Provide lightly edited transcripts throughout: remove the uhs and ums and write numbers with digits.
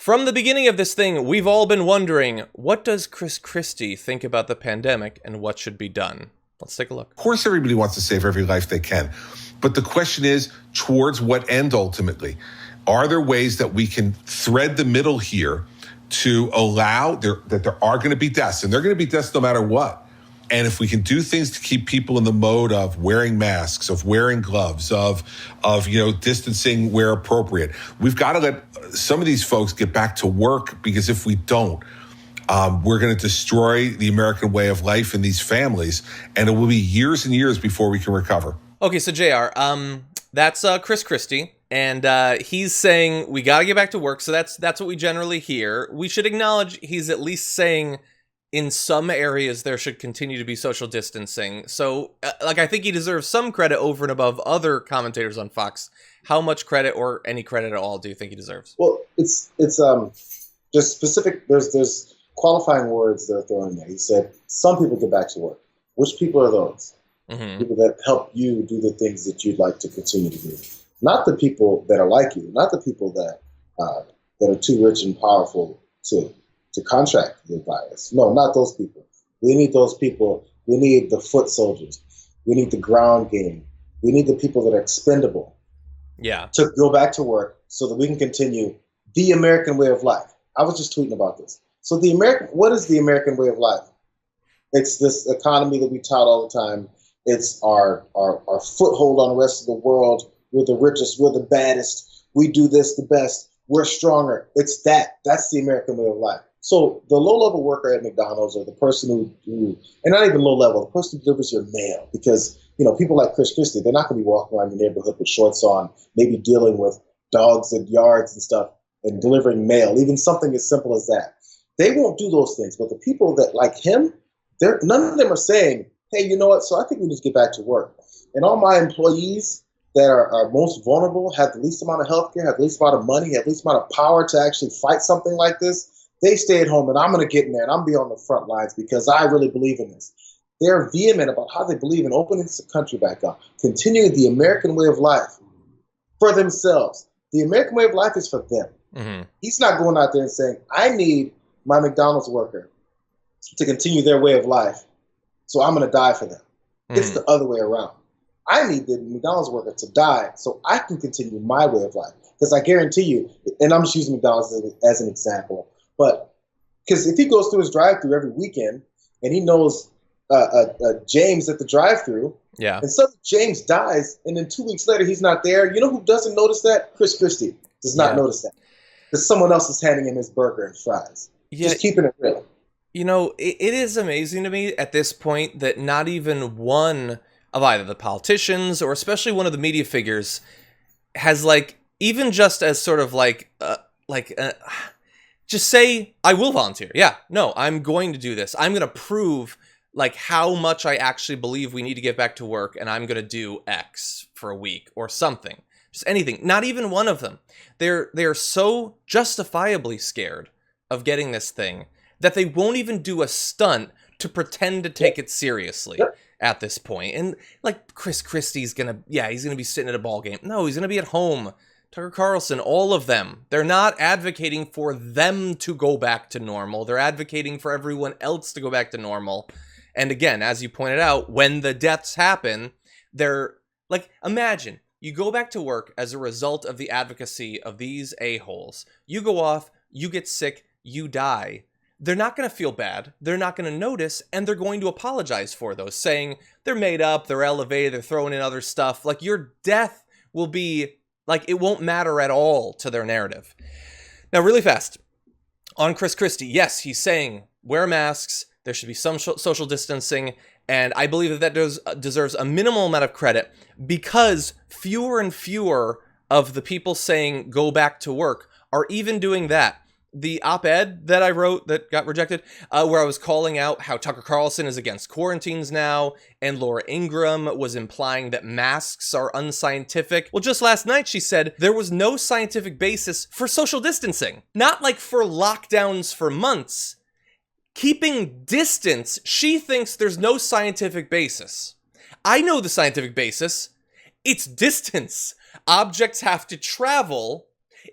From the beginning of this thing, we've all been wondering, what does Christie think about the pandemic and what should be done? Let's take a look. Of course, everybody wants to save every life they can. But the question is, towards what end ultimately? Are there ways that we can thread the middle here to allow that there are going to be deaths, and they're going to be deaths no matter what? And if we can do things to keep people in the mode of wearing masks, of wearing gloves, of distancing where appropriate, we've got to let some of these folks get back to work, because if we don't, we're going to destroy the American way of life in these families, and it will be years and years before we can recover. Okay, so JR, that's Christie, and he's saying we got to get back to work. So that's what we generally hear. We should acknowledge he's at least saying in some areas there should continue to be social distancing. So, I think he deserves some credit over and above other commentators on Fox. How much credit, or any credit at all, do you think he deserves? Well, it's just specific. There's qualifying words that are thrown in there. He said some people get back to work. Which people are those? Mm-hmm. People that help you do the things that you'd like to continue to do. Not the people that are like you. Not the people that are too rich and powerful to contract the virus. No, not those people. We need those people. We need the foot soldiers. We need the ground game. We need the people that are expendable. Yeah. To go back to work so that we can continue the American way of life. I was just tweeting about this. So what is the American way of life? It's this economy that we tout all the time. It's our foothold on the rest of the world. We're the richest. We're the baddest. We do this the best. We're stronger. It's that. That's the American way of life. So the low-level worker at McDonald's, or the person who and not even low-level, the person who delivers your mail, because people like Christie, they're not going to be walking around the neighborhood with shorts on, maybe dealing with dogs and yards and stuff and delivering mail, even something as simple as that. They won't do those things. But the people that like him, none of them are saying, hey, you know what? So I think we just get back to work. And all my employees that are most vulnerable, have the least amount of healthcare, have the least amount of money, have the least amount of power to actually fight something like this, they stay at home, and I'm going to get in there, and I'm going to be on the front lines because I really believe in this. They're vehement about how they believe in opening the country back up, continuing the American way of life for themselves. The American way of life is for them. Mm-hmm. He's not going out there and saying, I need my McDonald's worker to continue their way of life, so I'm going to die for them. Mm-hmm. It's the other way around. I need the McDonald's worker to die so I can continue my way of life. Because I guarantee you, and I'm just using McDonald's as an example, but because if he goes through his drive-thru every weekend and he knows James at the drive-thru, yeah, and suddenly James dies, and then 2 weeks later he's not there, you know who doesn't notice that? Christie does not notice that. Because someone else is handing him his burger and fries. Yeah, just keeping it real. It is amazing to me at this point that not even one of either the politicians or especially one of the media figures has even just as sort of just say, I will volunteer. Yeah, no, I'm going to do this. I'm going to prove how much I actually believe we need to get back to work, and I'm going to do X for a week or something. Just anything. Not even one of them. They're so justifiably scared of getting this thing that they won't even do a stunt to pretend to take it seriously at this point. And Christie's he's gonna be sitting at a ball game. No, he's gonna be at home. Tucker Carlson, all of them. They're not advocating for them to go back to normal. They're advocating for everyone else to go back to normal. And again, as you pointed out, when the deaths happen, they're imagine you go back to work as a result of the advocacy of these a-holes. You go off, you get sick, you die. They're not going to feel bad. They're not going to notice, and they're going to apologize for those, saying they're made up, they're elevated, they're throwing in other stuff. Your death will be it won't matter at all to their narrative. Now, really fast, on Christie, yes, he's saying wear masks, there should be some social distancing, and I believe that deserves a minimal amount of credit because fewer and fewer of the people saying go back to work are even doing that. The op-ed that I wrote that got rejected, where I was calling out how Tucker Carlson is against quarantines now, and Laura Ingraham was implying that masks are unscientific. Well, just last night she said there was no scientific basis for social distancing. Not for lockdowns for months. Keeping distance, she thinks there's no scientific basis. I know the scientific basis. It's distance. Objects have to travel.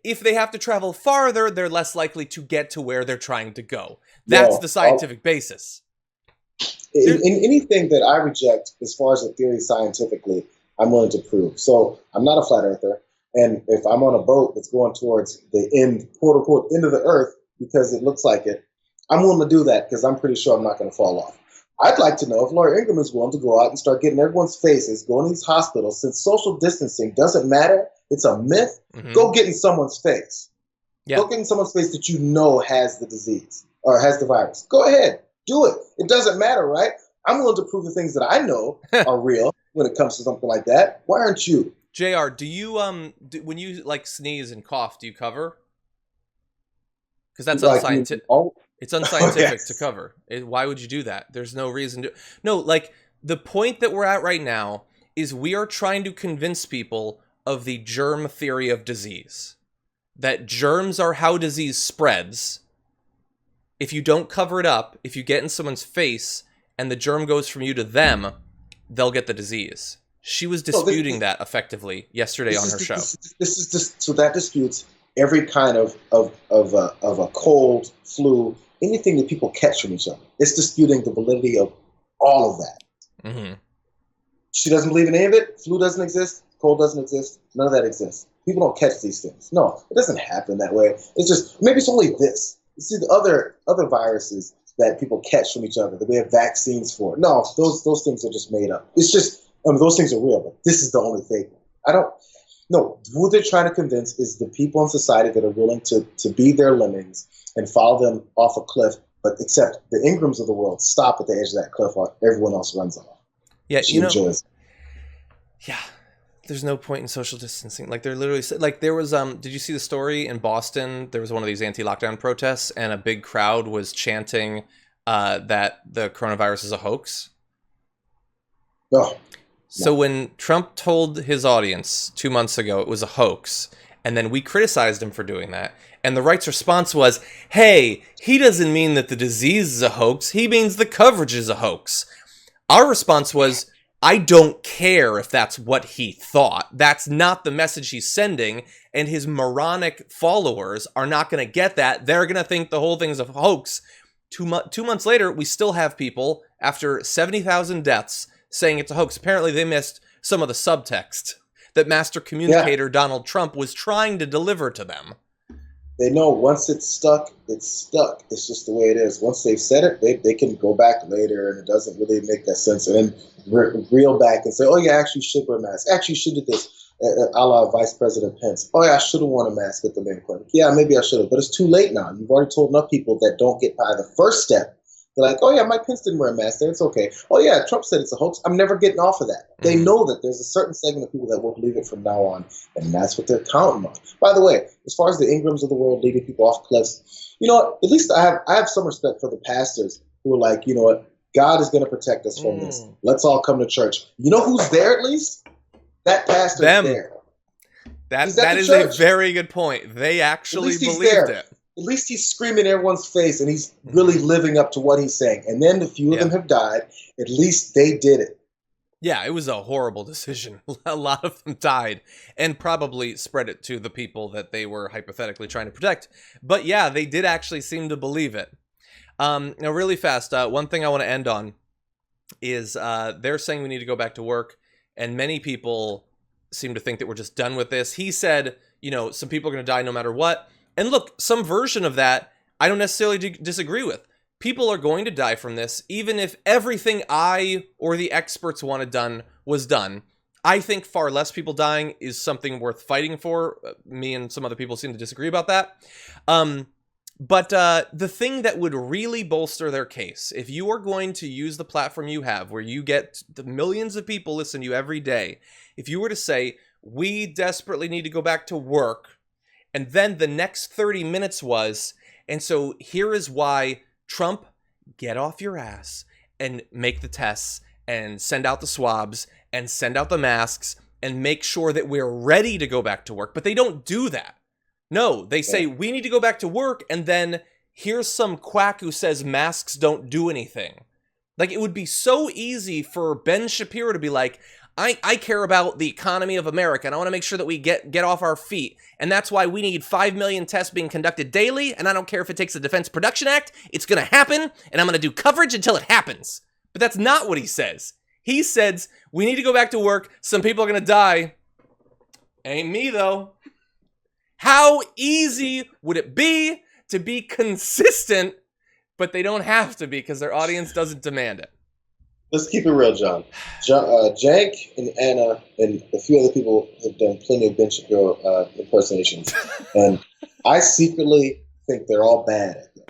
if they have to travel farther, they're less likely to get to where they're trying to go. That's the scientific basis. In anything that I reject as far as a theory scientifically, I'm willing to prove. So I'm not a flat earther. And if I'm on a boat that's going towards the end, quote unquote, end of the earth, because it looks like it, I'm willing to do that because I'm pretty sure I'm not going to fall off. I'd like to know if Laura Ingraham is willing to go out and start getting everyone's faces, go in these hospitals, since social distancing doesn't matter, it's a myth, go get in someone's face. Yeah. Go get in someone's face that you know has the disease or has the virus. Go ahead, do it. It doesn't matter, right? I'm willing to prove the things that I know are real when it comes to something like that. Why aren't you? JR, do you, when you like sneeze and cough, do you cover? Because that's unscientific. It's unscientific to cover. Why would you do that? There's no reason to. No, like the point that we're at right now is we are trying to convince people of the germ theory of disease. That germs are how disease spreads. If you don't cover it up, if you get in someone's face and the germ goes from you to them, they'll get the disease. She was disputing that effectively yesterday on her show. So that disputes every kind of a cold, flu, anything that people catch from each other. It's disputing the validity of all of that. Mm-hmm. She doesn't believe in any of it. Flu doesn't exist. Cold doesn't exist. None of that exists. People don't catch these things. No, it doesn't happen that way. It's just, maybe it's only this. You see the other viruses that people catch from each other that we have vaccines for. No, those things are just made up. It's just, those things are real, but this is the only fake one. No, who they're trying to convince is the people in society that are willing to be their lemmings and follow them off a cliff, but except the Ingrams of the world stop at the edge of that cliff while everyone else runs off. Yeah, she enjoys. Yeah, there's no point in social distancing. Like they're literally like there was did you see the story in Boston? There was one of these anti-lockdown protests, and a big crowd was chanting that the coronavirus is a hoax. Oh. So when Trump told his audience 2 months ago it was a hoax, and then we criticized him for doing that, and the right's response was, hey, he doesn't mean that the disease is a hoax, he means the coverage is a hoax. Our response was, I don't care if that's what he thought. That's not the message he's sending, and his moronic followers are not going to get that. They're going to think the whole thing's a hoax. 2 months later, we still have people, after 70,000 deaths, saying it's a hoax. Apparently they missed some of the subtext that master communicator Donald Trump was trying to deliver to them. They know once it's stuck, it's stuck. It's just the way it is. Once they've said it, they can go back later and it doesn't really make that sense. And then reel back and say, oh yeah, actually you should wear a mask. Actually you should do this, a la Vice President Pence. Oh yeah, I should have worn a mask at the main clinic. Yeah, maybe I should have, but it's too late now. You've already told enough people that don't get by the first step. They're like, oh yeah, Mike Pence didn't wear a mask there. It's okay. Oh yeah, Trump said it's a hoax. I'm never getting off of that. They know that there's a certain segment of people that will believe it from now on, and that's what they're counting on. By the way, as far as the Ingrams of the world leading people off cliffs, you know what? At least I have some respect for the pastors who are like, you know what? God is going to protect us from this. Let's all come to church. You know who's there at least? That pastor's there. That is a very good point. They actually believed it. At least he's screaming in everyone's face and he's really living up to what he's saying. And then a few of them have died. At least they did it. Yeah, it was a horrible decision. A lot of them died and probably spread it to the people that they were hypothetically trying to protect. But yeah, they did actually seem to believe it. Now, really fast, one thing I want to end on is they're saying we need to go back to work. And many people seem to think that we're just done with this. He said, you know, some people are going to die no matter what. And look, some version of that, I don't necessarily disagree with. People are going to die from this, even if everything I or the experts wanted done was done. I think far less people dying is something worth fighting for. Me and some other people seem to disagree about that. But the thing that would really bolster their case, if you are going to use the platform you have, where you get the millions of people listen to you every day, if you were to say, we desperately need to go back to work, and then the next 30 minutes was, and so here is why, Trump, get off your ass and make the tests and send out the swabs and send out the masks and make sure that we're ready to go back to work. But they don't do that. No, they say we need to go back to work, and then here's some quack who says masks don't do anything. Like, it would be so easy for Ben Shapiro to be like, I care about the economy of America, and I want to make sure that we get off our feet. And that's why we need 5 million tests being conducted daily, and I don't care if it takes the Defense Production Act. It's going to happen, and I'm going to do coverage until it happens. But that's not what he says. He says, we need to go back to work. Some people are going to die. Ain't me, though. How easy would it be to be consistent, but they don't have to be because their audience doesn't demand it? Let's keep it real, John. Jank and Anna and a few other people have done plenty of Ben Shapiro impersonations, and I secretly think they're all bad at them.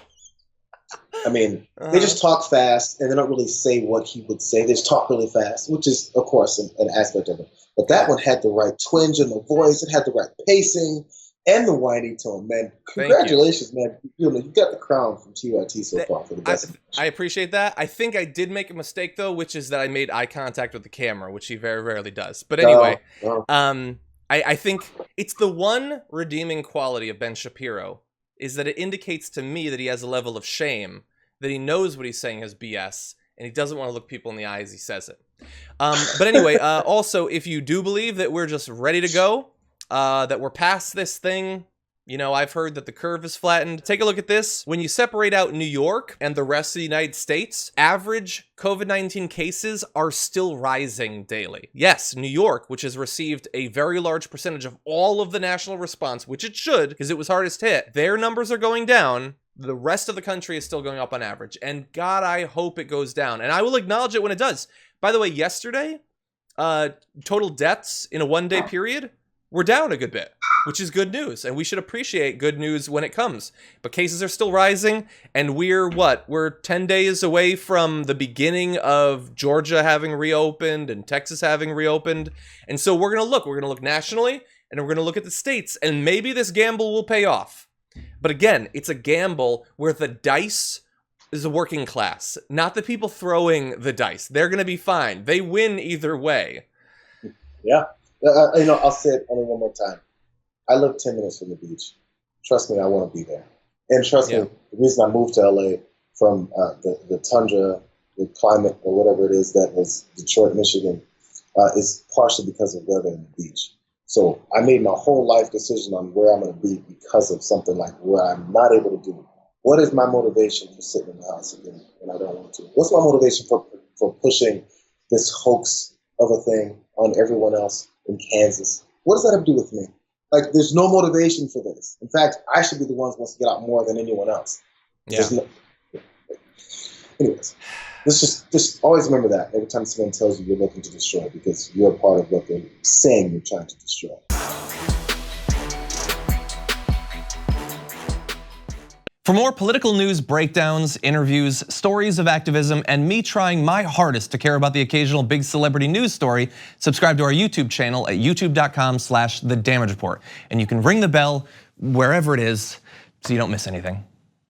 I mean, they just talk fast, and they don't really say what he would say. They just talk really fast, which is, of course, an aspect of it. But that one had the right twinge in the voice. It had the right pacing and the whiny tone, man. Congratulations, man. You got the crown from TYT so far for the best. I appreciate that. I think I did make a mistake, though, which is that I made eye contact with the camera, which he very rarely does. But anyway, I think it's the one redeeming quality of Ben Shapiro is that it indicates to me that he has a level of shame, that he knows what he's saying is BS, and he doesn't want to look people in the eye as he says it. But anyway, also, if you do believe that we're just ready to go, that we're past this thing, you know, I've heard that the curve is flattened. Take a look at this. When you separate out New York and the rest of the United States, average COVID-19 cases are still rising daily. Yes, New York, which has received a very large percentage of all of the national response, which it should, because it was hardest hit, their numbers are going down. The rest of the country is still going up on average. And God, I hope it goes down. And I will acknowledge it when it does. By the way, yesterday, total deaths in a one-day period were down a good bit, which is good news. And we should appreciate good news when it comes. But cases are still rising. And we're 10 days away from the beginning of Georgia having reopened and Texas having reopened. And so we're going to look nationally, and we're going to look at the states. And maybe this gamble will pay off. But again, it's a gamble where the dice is a working class, not the people throwing the dice. They're going to be fine. They win either way. Yeah. I'll say it only one more time. I live 10 minutes from the beach. Trust me, I want to be there. And trust me, the reason I moved to LA from the tundra, the climate, or whatever it is that was Detroit, Michigan, is partially because of weather and the beach. So I made my whole life decision on where I'm going to be because of something like where I'm not able to do. What is my motivation for sitting in the house again when I don't want to? What's my motivation for pushing this hoax of a thing on everyone else in Kansas? What does that have to do with me? Like, there's no motivation for this. In fact, I should be the one who wants to get out more than anyone else. Yeah. Anyways, just always remember that every time someone tells you you're looking to destroy, because you're a part of what they're saying you're trying to destroy. For more political news breakdowns, interviews, stories of activism, and me trying my hardest to care about the occasional big celebrity news story, subscribe to our YouTube channel at youtube.com/The Damage Report. And you can ring the bell wherever it is so you don't miss anything.